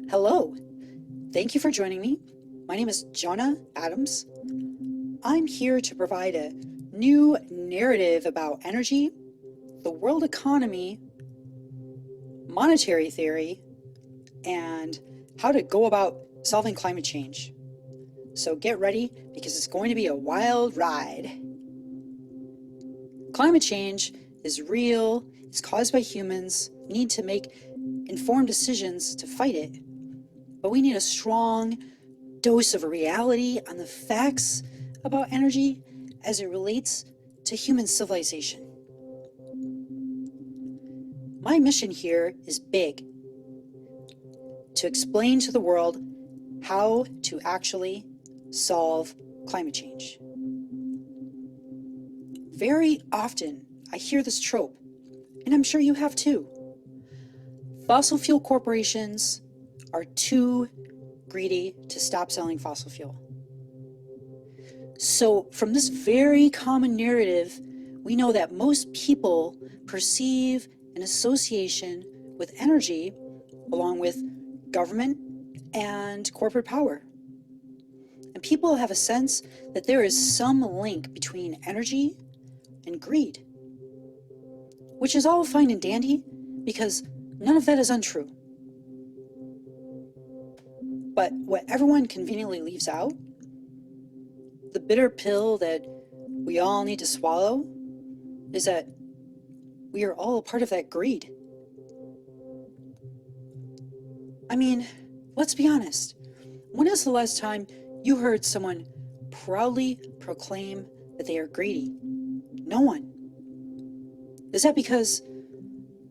Hello, thank you for joining me. My name is Jonah Adams. I'm here to provide a new narrative about energy, the world economy, monetary theory, and how to go about solving climate change. So get ready because it's going to be a wild ride. Climate change is real, it's caused by humans. We need to make informed decisions to fight it. But we need a strong dose of reality on the facts about energy as it relates to human civilization. My mission here is big: to explain to the world how to actually solve climate change. Very often, I hear this trope, and I'm sure you have too. Fossil fuel corporations are too greedy to stop selling fossil fuel. So from this very common narrative, we know that most people perceive an association with energy along with government and corporate power. And people have a sense that there is some link between energy and greed, which is all fine and dandy because none of that is untrue. But what everyone conveniently leaves out, the bitter pill that we all need to swallow, is that we are all a part of that greed. I mean, let's be honest. When is the last time you heard someone proudly proclaim that they are greedy? No one. Is that because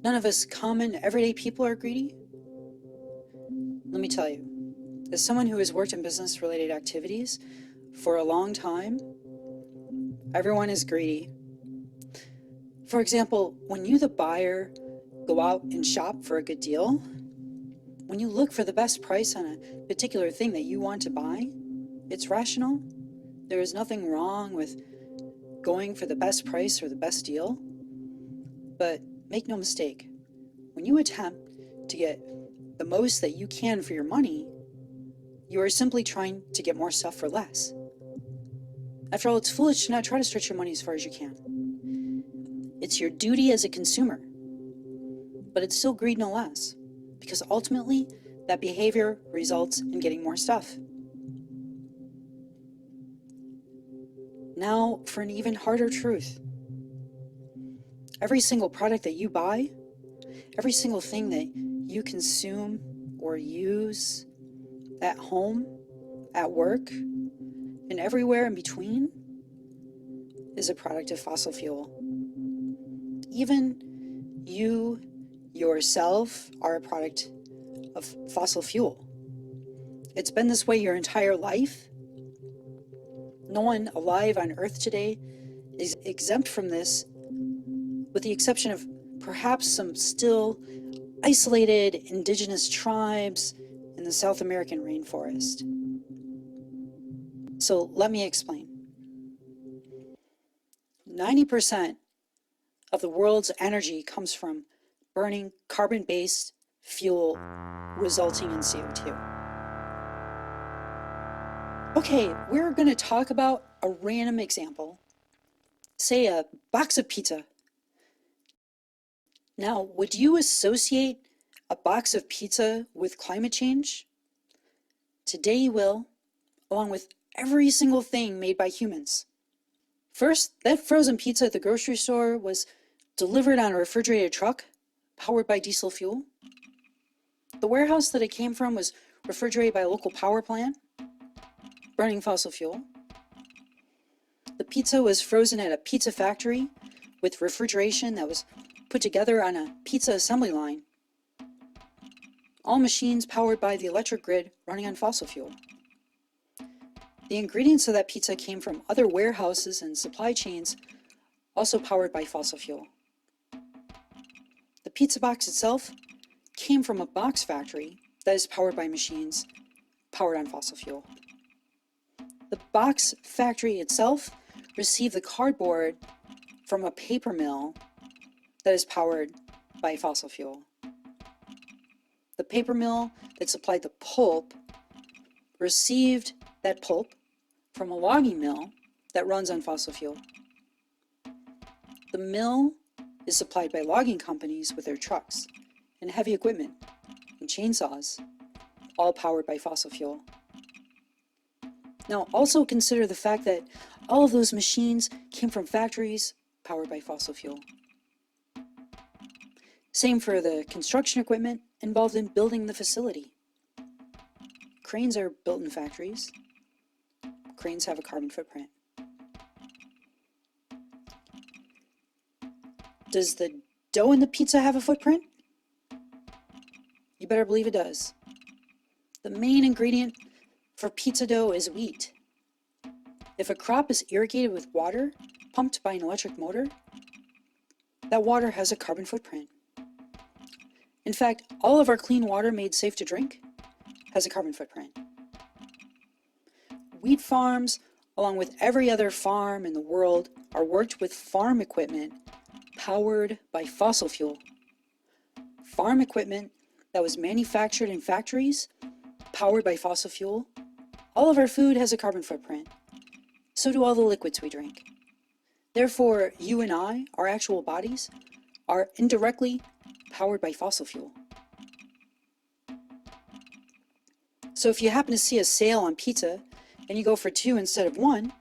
none of us common, everyday people are greedy? Let me tell you, as someone who has worked in business-related activities for a long time, everyone is greedy. For example, when you, the buyer, go out and shop for a good deal, when you look for the best price on a particular thing that you want to buy, it's rational. There is nothing wrong with going for the best price or the best deal. But make no mistake, when you attempt to get the most that you can for your money, you are simply trying to get more stuff for less. After all, it's foolish to not try to stretch your money as far as you can. It's your duty as a consumer, but it's still greed no less, because ultimately that behavior results in getting more stuff. Now for an even harder truth. Every single product that you buy, every single thing that you consume or use at home, at work, and everywhere in between is a product of fossil fuel. Even you yourself are a product of fossil fuel. It's been this way your entire life. No one alive on Earth today is exempt from this, with the exception of perhaps some still isolated indigenous tribes in the South American rainforest. So let me explain. 90% of the world's energy comes from burning carbon-based fuel, resulting in CO2. Okay, we're going to talk about a random example. Say a box of pizza. Now, would you associate a box of pizza with climate change? Today you will, along with every single thing made by humans. First, that frozen pizza at the grocery store was delivered on a refrigerated truck powered by diesel fuel. The warehouse that it came from was refrigerated by a local power plant, burning fossil fuel. The pizza was frozen at a pizza factory with refrigeration that was put together on a pizza assembly line. All machines powered by the electric grid running on fossil fuel. The ingredients of that pizza came from other warehouses and supply chains, also powered by fossil fuel. The pizza box itself came from a box factory that is powered by machines powered on fossil fuel. The box factory itself received the cardboard from a paper mill that is powered by fossil fuel. The paper mill that supplied the pulp received that pulp from a logging mill that runs on fossil fuel. The mill is supplied by logging companies with their trucks and heavy equipment and chainsaws, all powered by fossil fuel. Now, also consider the fact that all of those machines came from factories powered by fossil fuel. Same for the construction equipment involved in building the facility. Cranes are built in factories. Cranes have a carbon footprint. Does the dough in the pizza have a footprint? You better believe it does. The main ingredient for pizza dough is wheat. If a crop is irrigated with water pumped by an electric motor, that water has a carbon footprint. In fact, all of our clean water made safe to drink has a carbon footprint. Wheat farms, along with every other farm in the world, are worked with farm equipment powered by fossil fuel. Farm equipment that was manufactured in factories powered by fossil fuel. All of our food has a carbon footprint. So do all the liquids we drink. Therefore, you and I, our actual bodies, are indirectly powered by fossil fuel. So if you happen to see a sale on pizza and you go for 2 instead of 1,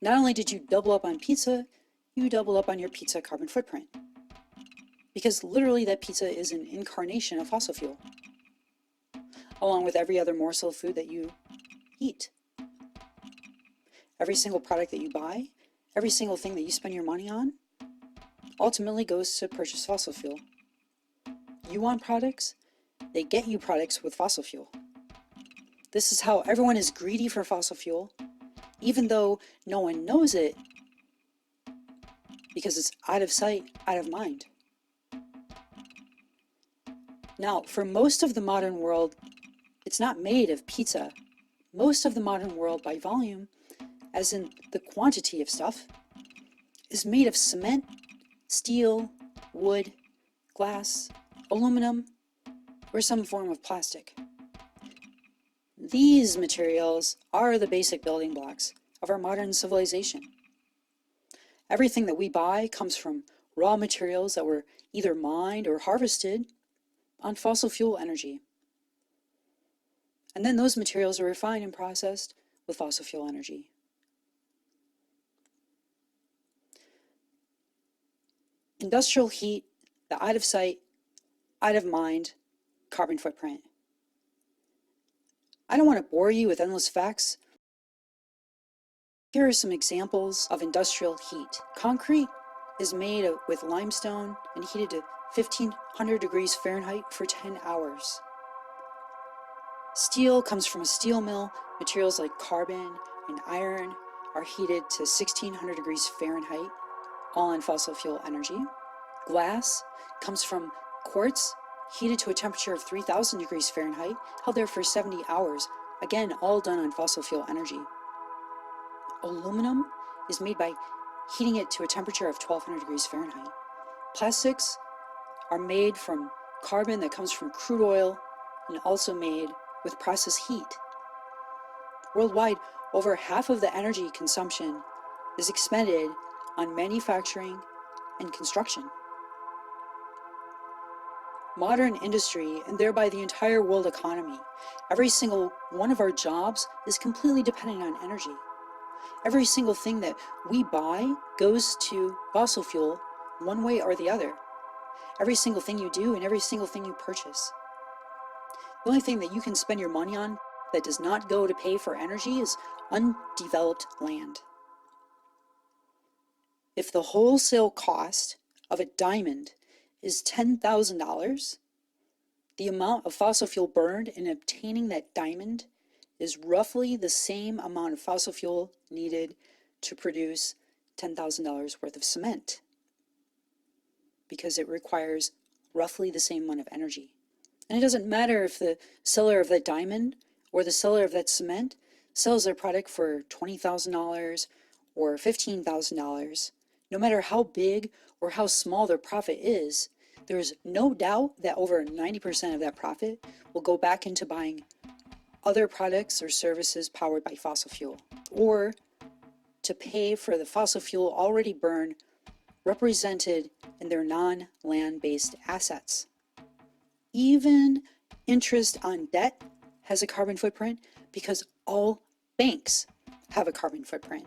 not only did you double up on pizza, you double up on your pizza carbon footprint. Because literally that pizza is an incarnation of fossil fuel, along with every other morsel of food that you eat. Every single product that you buy, every single thing that you spend your money on, ultimately goes to purchase fossil fuel. You want products, they get you products with fossil fuel. This is how everyone is greedy for fossil fuel, even though no one knows it, because it's out of sight, out of mind. Now, for most of the modern world, it's not made of pizza. Most of the modern world, by volume, as in the quantity of stuff, is made of cement, steel, wood, glass, aluminum, or some form of plastic. These materials are the basic building blocks of our modern civilization. Everything that we buy comes from raw materials that were either mined or harvested on fossil fuel energy. And then those materials are refined and processed with fossil fuel energy. Industrial heat, the out of sight, out of mind carbon footprint. I don't want to bore you with endless facts. Here are some examples of industrial heat. Concrete is made with limestone and heated to 1500 degrees Fahrenheit for 10 hours. Steel comes from a steel mill. Materials like carbon and iron are heated to 1600 degrees Fahrenheit, all on fossil fuel energy. Glass comes from quartz, heated to a temperature of 3000 degrees Fahrenheit, held there for 70 hours, again, all done on fossil fuel energy. Aluminum is made by heating it to a temperature of 1200 degrees Fahrenheit. Plastics are made from carbon that comes from crude oil and also made with process heat. Worldwide, over half of the energy consumption is expended on manufacturing and construction. Modern industry, and thereby the entire world economy, every single one of our jobs is completely dependent on energy. Every single thing that we buy goes to fossil fuel one way or the other. Every single thing you do and every single thing you purchase. The only thing that you can spend your money on that does not go to pay for energy is undeveloped land. If the wholesale cost of a diamond is $10,000, the amount of fossil fuel burned in obtaining that diamond is roughly the same amount of fossil fuel needed to produce $10,000 worth of cement, because it requires roughly the same amount of energy. And it doesn't matter if the seller of that diamond or the seller of that cement sells their product for $20,000 or $15,000, no matter how big or how small their profit is, there is no doubt that over 90% of that profit will go back into buying other products or services powered by fossil fuel, or to pay for the fossil fuel already burned represented in their non-land-based assets. Even interest on debt has a carbon footprint because all banks have a carbon footprint.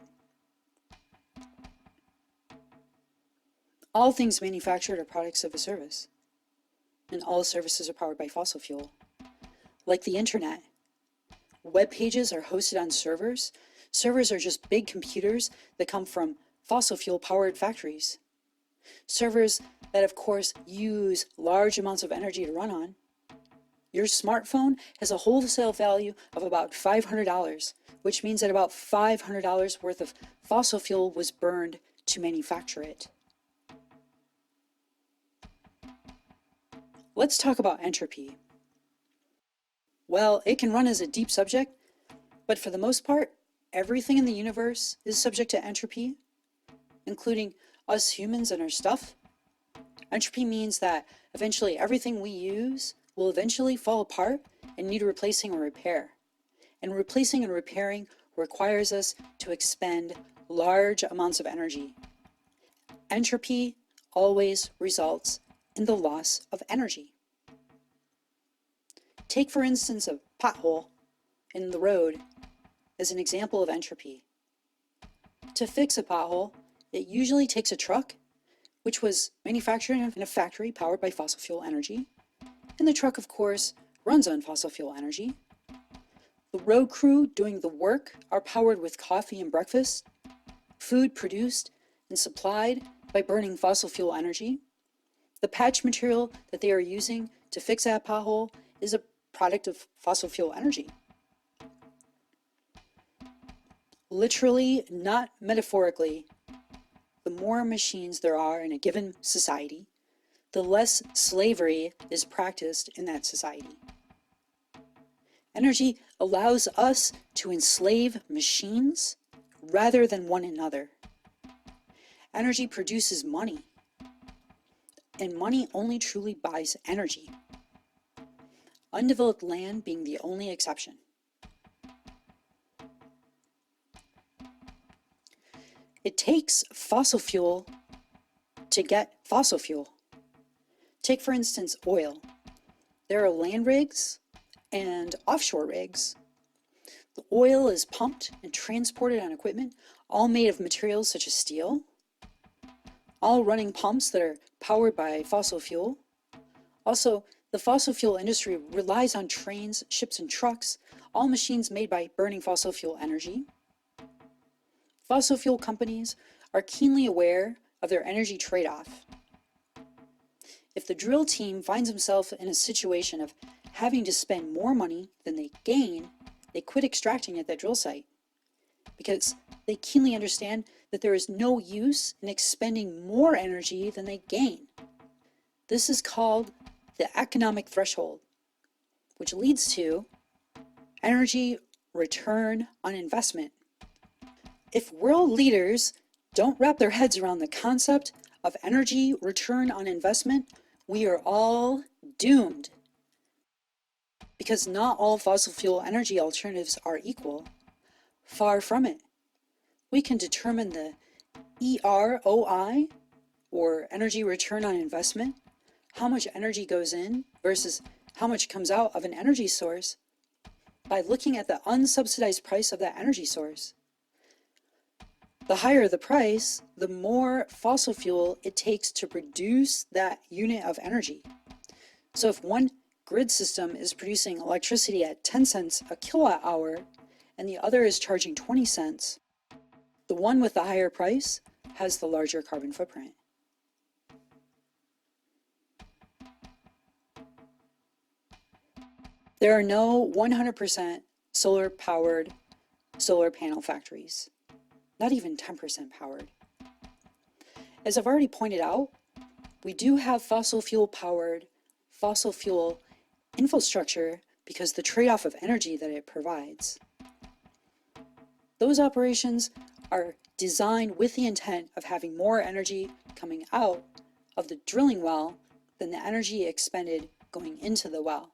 All things manufactured are products of a service, and all services are powered by fossil fuel. Like the internet, web pages are hosted on servers. Servers are just big computers that come from fossil fuel powered factories. Servers that, of course, use large amounts of energy to run on. Your smartphone has a wholesale value of about $500, which means that about $500 worth of fossil fuel was burned to manufacture it. Let's talk about entropy. Well, it can run as a deep subject, but for the most part, everything in the universe is subject to entropy, including us humans and our stuff. Entropy means that eventually everything we use will eventually fall apart and need replacing or repair. And replacing and repairing requires us to expend large amounts of energy. Entropy always results in the loss of energy. Take, for instance, a pothole in the road as an example of entropy. To fix a pothole, it usually takes a truck, which was manufactured in a factory powered by fossil fuel energy, and the truck, of course, runs on fossil fuel energy. The road crew doing the work are powered with coffee and breakfast, food produced and supplied by burning fossil fuel energy. The patch material that they are using to fix that pothole is a product of fossil fuel energy. Literally, not metaphorically, the more machines there are in a given society, the less slavery is practiced in that society. Energy allows us to enslave machines rather than one another. Energy produces money, and money only truly buys energy. Undeveloped land being the only exception. It takes fossil fuel to get fossil fuel. Take, for instance, oil. There are land rigs and offshore rigs. The oil is pumped and transported on equipment, all made of materials such as steel, all running pumps that are powered by fossil fuel. Also, the fossil fuel industry relies on trains, ships, and trucks, all machines made by burning fossil fuel energy. Fossil fuel companies are keenly aware of their energy trade-off. If the drill team finds himself in a situation of having to spend more money than they gain, they quit extracting at that drill site because they keenly understand that there is no use in expending more energy than they gain. This is called the economic threshold, which leads to energy return on investment. If world leaders don't wrap their heads around the concept of energy return on investment, we are all doomed. Because not all fossil fuel energy alternatives are equal. Far from it. We can determine the EROI, or energy return on investment, how much energy goes in versus how much comes out of an energy source, by looking at the unsubsidized price of that energy source. The higher the price, the more fossil fuel it takes to produce that unit of energy. So if one grid system is producing electricity at 10 cents a kilowatt hour and the other is charging 20 cents, the one with the higher price has the larger carbon footprint. There are no 100% solar-powered solar panel factories, not even 10% powered. As I've already pointed out, we do have fossil fuel infrastructure because the trade-off of energy that it provides. Those operations are designed with the intent of having more energy coming out of the drilling well than the energy expended going into the well.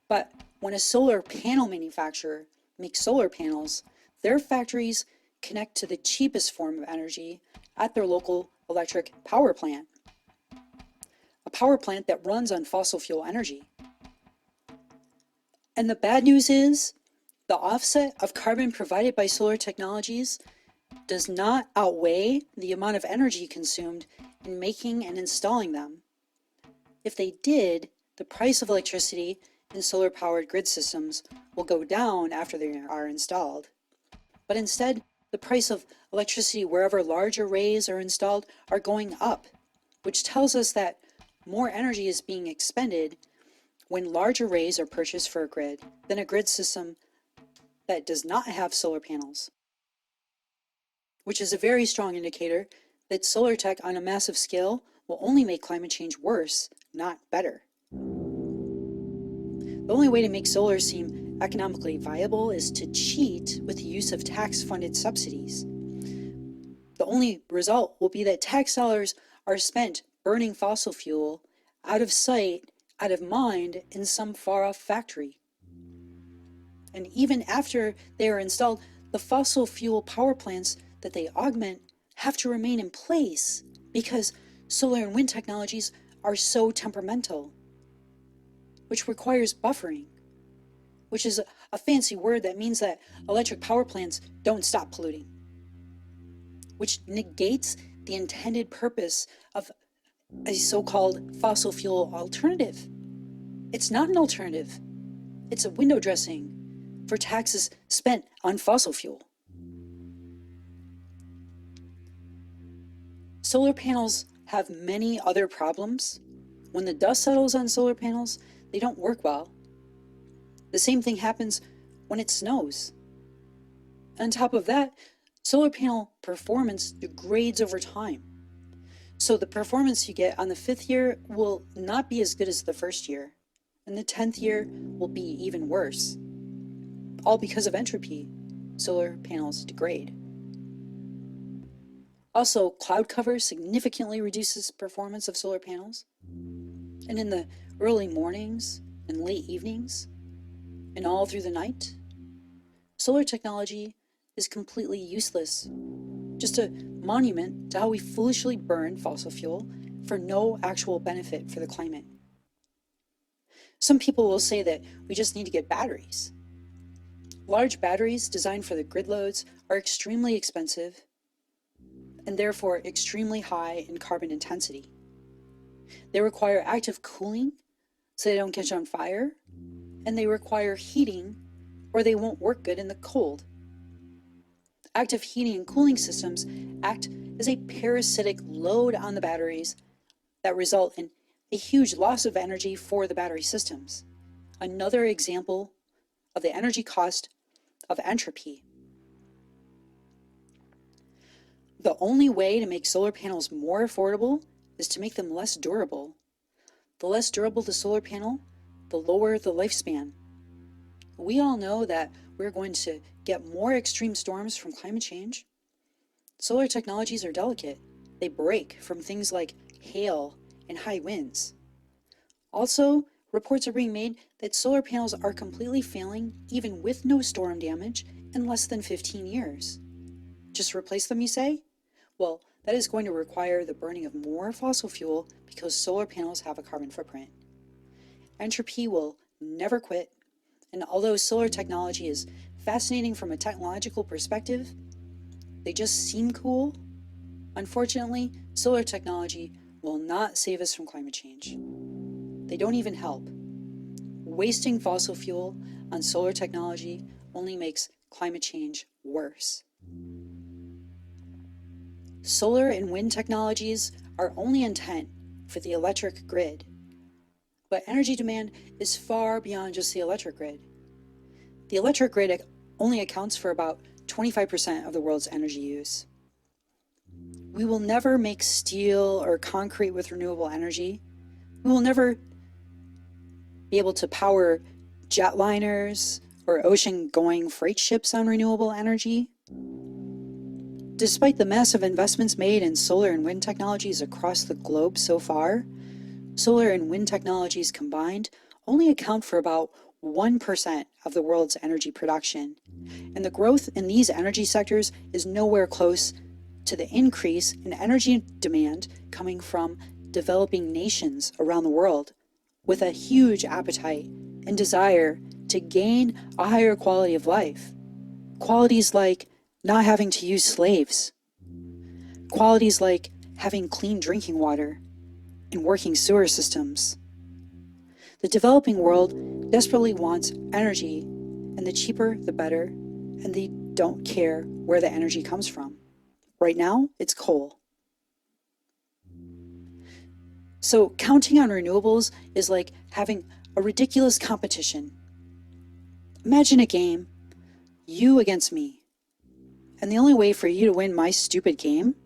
But when a solar panel manufacturer makes solar panels, their factories connect to the cheapest form of energy at their local electric power plant, a power plant that runs on fossil fuel energy. And the bad news is, the offset of carbon provided by solar technologies does not outweigh the amount of energy consumed in making and installing them. If they did, the price of electricity in solar-powered grid systems will go down after they are installed. But instead, the price of electricity wherever large arrays are installed are going up, which tells us that more energy is being expended when large arrays are purchased for a grid than a grid system that does not have solar panels, which is a very strong indicator that solar tech on a massive scale will only make climate change worse, not better. The only way to make solar seem economically viable is to cheat with the use of tax-funded subsidies. The only result will be that tax dollars are spent burning fossil fuel out of sight, out of mind in some far-off factory. And even after they are installed, the fossil fuel power plants that they augment have to remain in place because solar and wind technologies are so temperamental, which requires buffering, which is a fancy word that means that electric power plants don't stop polluting, which negates the intended purpose of a so-called fossil fuel alternative. It's not an alternative. It's a window dressing for taxes spent on fossil fuel. Solar panels have many other problems. When the dust settles on solar panels, they don't work well. The same thing happens when it snows. On top of that, solar panel performance degrades over time. So the performance you get on the 5th year will not be as good as the 1st year, and the 10th year will be even worse. All because of entropy. Solar panels degrade. Also, cloud cover significantly reduces performance of solar panels. And in the early mornings and late evenings, and all through the night, solar technology is completely useless. Just a monument to how we foolishly burn fossil fuel for no actual benefit for the climate. Some people will say that we just need to get batteries. Large batteries designed for the grid loads are extremely expensive and therefore extremely high in carbon intensity. They require active cooling so they don't catch on fire, and they require heating or they won't work good in the cold. Active heating and cooling systems act as a parasitic load on the batteries that result in a huge loss of energy for the battery systems. Another example of the energy cost of entropy. The only way to make solar panels more affordable is to make them less durable. The less durable the solar panel, the lower the lifespan. We all know that we're going to get more extreme storms from climate change. Solar technologies are delicate. They break from things like hail and high winds. Also, reports are being made that solar panels are completely failing even with no storm damage in less than 15 years. Just replace them, you say? Well, that is going to require the burning of more fossil fuel because solar panels have a carbon footprint. Entropy will never quit, and although solar technology is fascinating from a technological perspective, they just seem cool. Unfortunately, solar technology will not save us from climate change. They don't even help. Wasting fossil fuel on solar technology only makes climate change worse. Solar and wind technologies are only intent for the electric grid, but energy demand is far beyond just the electric grid. The electric grid only accounts for about 25% of the world's energy use. We will never make steel or concrete with renewable energy. We will never be able to power jetliners or ocean-going freight ships on renewable energy. Despite the massive investments made in solar and wind technologies across the globe so far, solar and wind technologies combined only account for about 1% of the world's energy production, and the growth in these energy sectors is nowhere close to the increase in energy demand coming from developing nations around the world, with a huge appetite and desire to gain a higher quality of life. Qualities like not having to use slaves, qualities like having clean drinking water and working sewer systems. The developing world desperately wants energy, and the cheaper the better, and they don't care where the energy comes from. Right now, it's coal. So counting on renewables is like having a ridiculous competition. Imagine a game, you against me. And the only way for you to win my stupid game,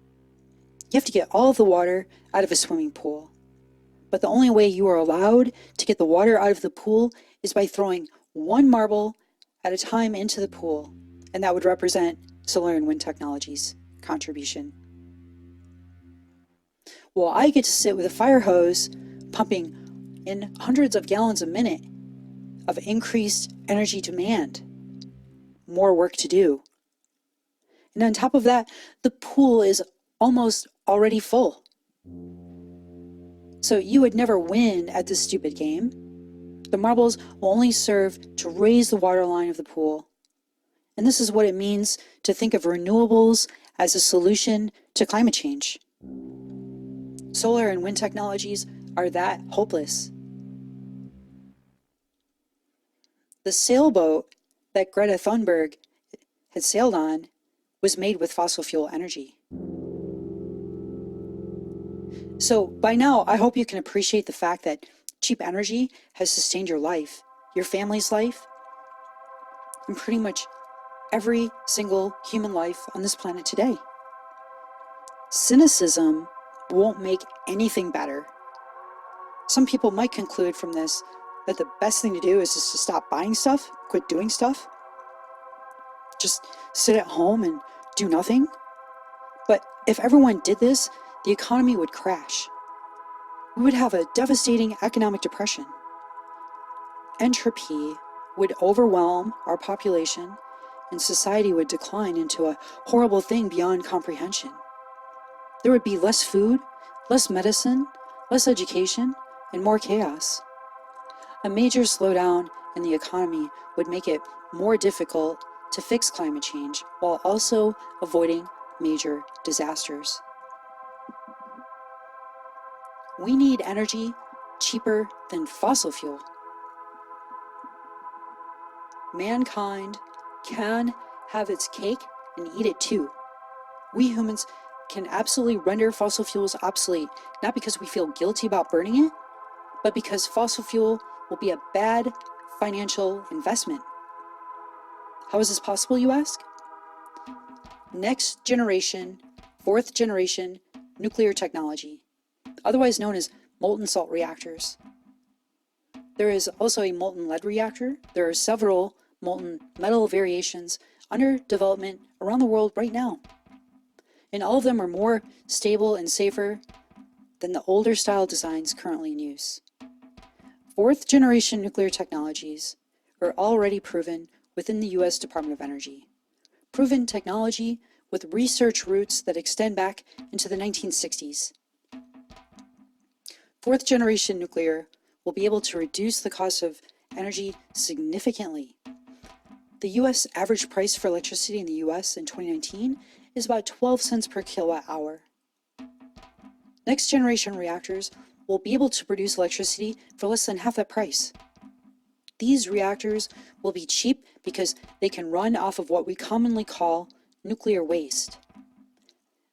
you have to get all of the water out of a swimming pool. But the only way you are allowed to get the water out of the pool is by throwing one marble at a time into the pool. And that would represent solar and wind technology's contribution. Well, I get to sit with a fire hose pumping in hundreds of gallons a minute of increased energy demand. More work to do. And on top of that, the pool is almost already full. So you would never win at this stupid game. The marbles will only serve to raise the water line of the pool. And this is what it means to think of renewables as a solution to climate change. Solar and wind technologies are that hopeless. The sailboat that Greta Thunberg had sailed on was made with fossil fuel energy. So by now, I hope you can appreciate the fact that cheap energy has sustained your life, your family's life, and pretty much every single human life on this planet today. Cynicism won't make anything better. Some people might conclude from this that the best thing to do is just to stop buying stuff, quit doing stuff, just sit at home and do nothing. But if everyone did this, the economy would crash. We would have a devastating economic depression. Entropy would overwhelm our population, and society would decline into a horrible thing beyond comprehension. There would be less food, less medicine, less education, and more chaos. A major slowdown in the economy would make it more difficult to fix climate change while also avoiding major disasters. We need energy cheaper than fossil fuel. Mankind can have its cake and eat it too. We humans can absolutely render fossil fuels obsolete, not because we feel guilty about burning it, but because fossil fuel will be a bad financial investment. How is this possible, you ask? Next generation, fourth generation nuclear technology, otherwise known as molten salt reactors. There is also a molten lead reactor. There are several molten metal variations under development around the world right now. And all of them are more stable and safer than the older style designs currently in use. Fourth generation nuclear technologies are already proven within the US Department of Energy. Proven technology with research roots that extend back into the 1960s. Fourth generation nuclear will be able to reduce the cost of energy significantly. The US average price for electricity in the US in 2019 is about 12 cents per kilowatt hour. Next generation reactors will be able to produce electricity for less than half that price. These reactors will be cheap because they can run off of what we commonly call nuclear waste.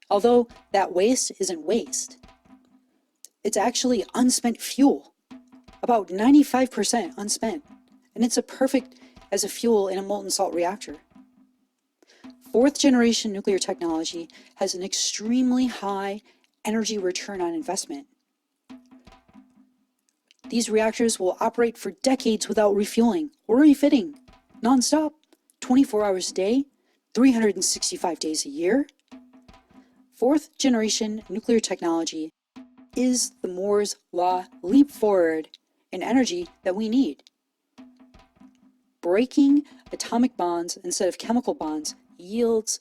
Although that waste isn't waste. It's actually unspent fuel, about 95% unspent, and it's a perfect as a fuel in a molten salt reactor. Fourth generation nuclear technology has an extremely high energy return on investment. These reactors will operate for decades without refueling or refitting, nonstop, 24 hours a day, 365 days a year. Fourth generation nuclear technology is the Moore's Law leap forward in energy that we need. Breaking atomic bonds instead of chemical bonds yields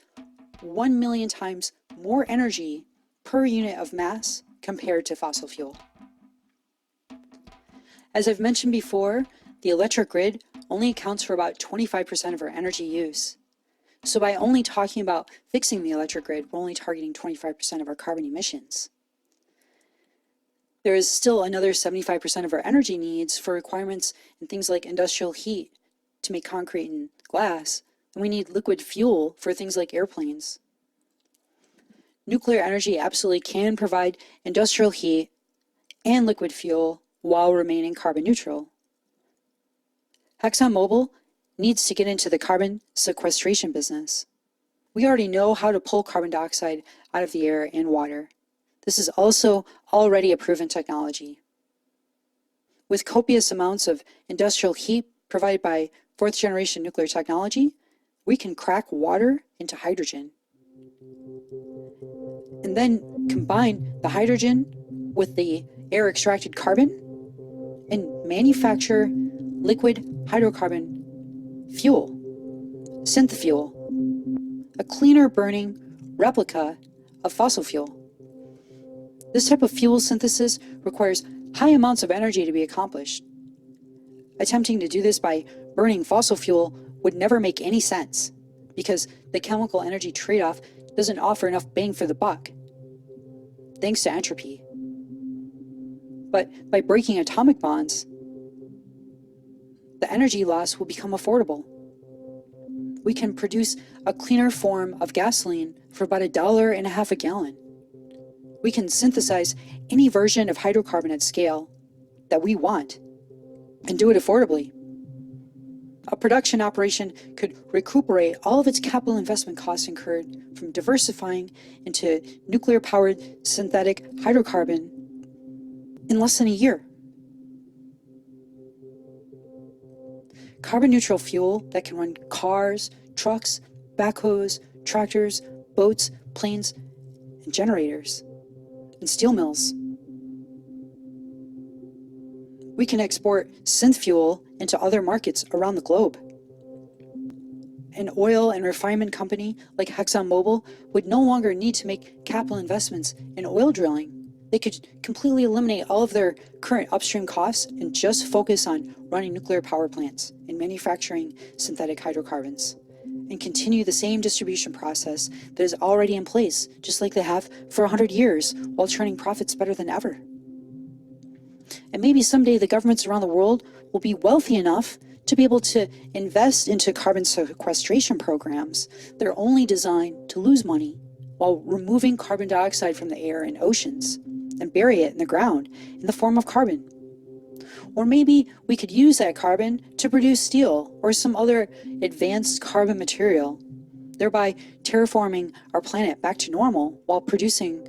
1 million times more energy per unit of mass compared to fossil fuel. As I've mentioned before, the electric grid only accounts for about 25% of our energy use. So by only talking about fixing the electric grid, we're only targeting 25% of our carbon emissions. There is still another 75% of our energy needs for requirements in things like industrial heat to make concrete and glass, and we need liquid fuel for things like airplanes. Nuclear energy absolutely can provide industrial heat and liquid fuel while remaining carbon neutral. ExxonMobil needs to get into the carbon sequestration business. We already know how to pull carbon dioxide out of the air and water. This is also already a proven technology. With copious amounts of industrial heat provided by fourth generation nuclear technology, we can crack water into hydrogen. And then combine the hydrogen with the air extracted carbon and manufacture liquid hydrocarbon fuel, synth fuel, a cleaner burning replica of fossil fuel. This type of fuel synthesis requires high amounts of energy to be accomplished. Attempting to do this by burning fossil fuel would never make any sense because the chemical energy trade-off doesn't offer enough bang for the buck, thanks to entropy. But by breaking atomic bonds, the energy loss will become affordable. We can produce a cleaner form of gasoline for about $1.50 a gallon. We can synthesize any version of hydrocarbon at scale that we want and do it affordably. A production operation could recuperate all of its capital investment costs incurred from diversifying into nuclear-powered synthetic hydrocarbon in less than a year. Carbon-neutral fuel that can run cars, trucks, backhoes, tractors, boats, planes, and generators, and steel mills. We can export synth fuel into other markets around the globe. An oil and refinement company like ExxonMobil would no longer need to make capital investments in oil drilling. They could completely eliminate all of their current upstream costs and just focus on running nuclear power plants and manufacturing synthetic hydrocarbons, and continue the same distribution process that is already in place, just like they have for 100 years, while churning profits better than ever. And maybe someday the governments around the world will be wealthy enough to be able to invest into carbon sequestration programs that are only designed to lose money while removing carbon dioxide from the air and oceans and bury it in the ground in the form of carbon. Or maybe we could use that carbon to produce steel or some other advanced carbon material, thereby terraforming our planet back to normal while producing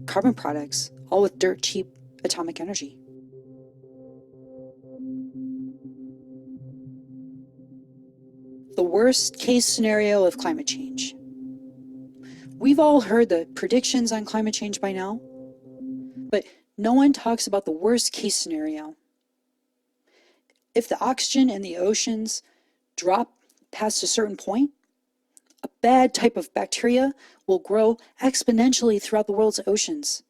carbon products, all with dirt cheap atomic energy. The worst case scenario of climate change. We've all heard the predictions on climate change by now, but no one talks about the worst case scenario. If the oxygen in the oceans drop past a certain point, a bad type of bacteria will grow exponentially throughout the world's oceans.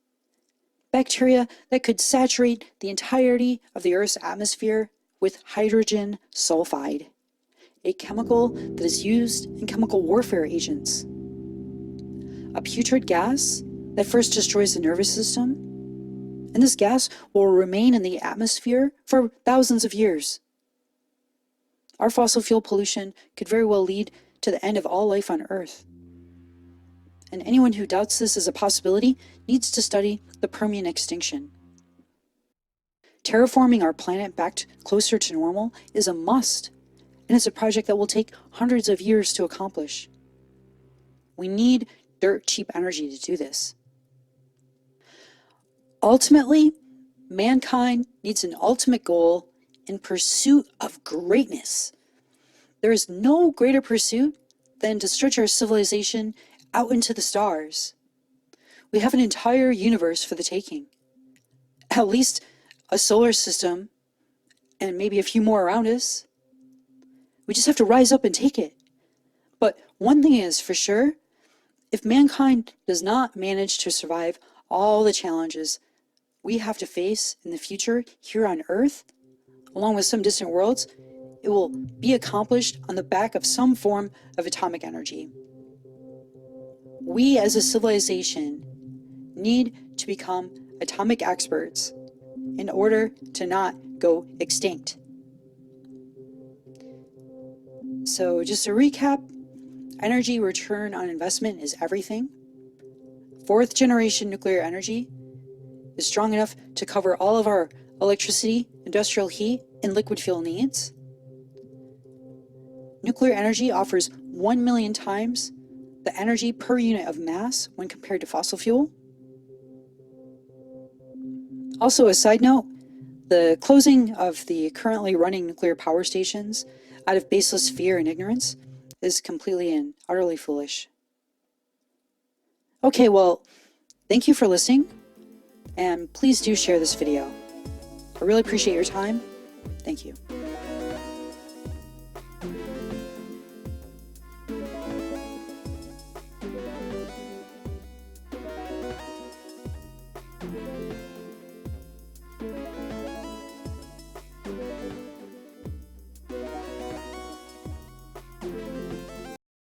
Bacteria that could saturate the entirety of the Earth's atmosphere with hydrogen sulfide, a chemical that is used in chemical warfare agents. A putrid gas that first destroys the nervous system, and this gas will remain in the atmosphere for thousands of years. Our fossil fuel pollution could very well lead to the end of all life on Earth. And anyone who doubts this as a possibility needs to study the Permian extinction. Terraforming our planet back closer to normal is a must, and it's a project that will take hundreds of years to accomplish. We need dirt cheap energy to do this. Ultimately, Mankind needs an ultimate goal in pursuit of greatness. There is no greater pursuit than to stretch our civilization out into the stars. We have an entire universe for the taking. At least a solar system and maybe a few more around us. We just have to rise up and take it. But one thing is for sure, if mankind does not manage to survive all the challenges we have to face in the future here on Earth, along with some distant worlds, it will be accomplished on the back of some form of atomic energy. We as a civilization need to become atomic experts in order to not go extinct. So just to recap, energy return on investment is everything. Fourth generation nuclear energy is strong enough to cover all of our electricity, industrial heat, and liquid fuel needs. Nuclear energy offers 1 million times the energy per unit of mass when compared to fossil fuel. Also, a side note, the closing of the currently running nuclear power stations out of baseless fear and ignorance is completely and utterly foolish. Okay, well, thank you for listening, and please do share this video. I really appreciate your time. Thank you.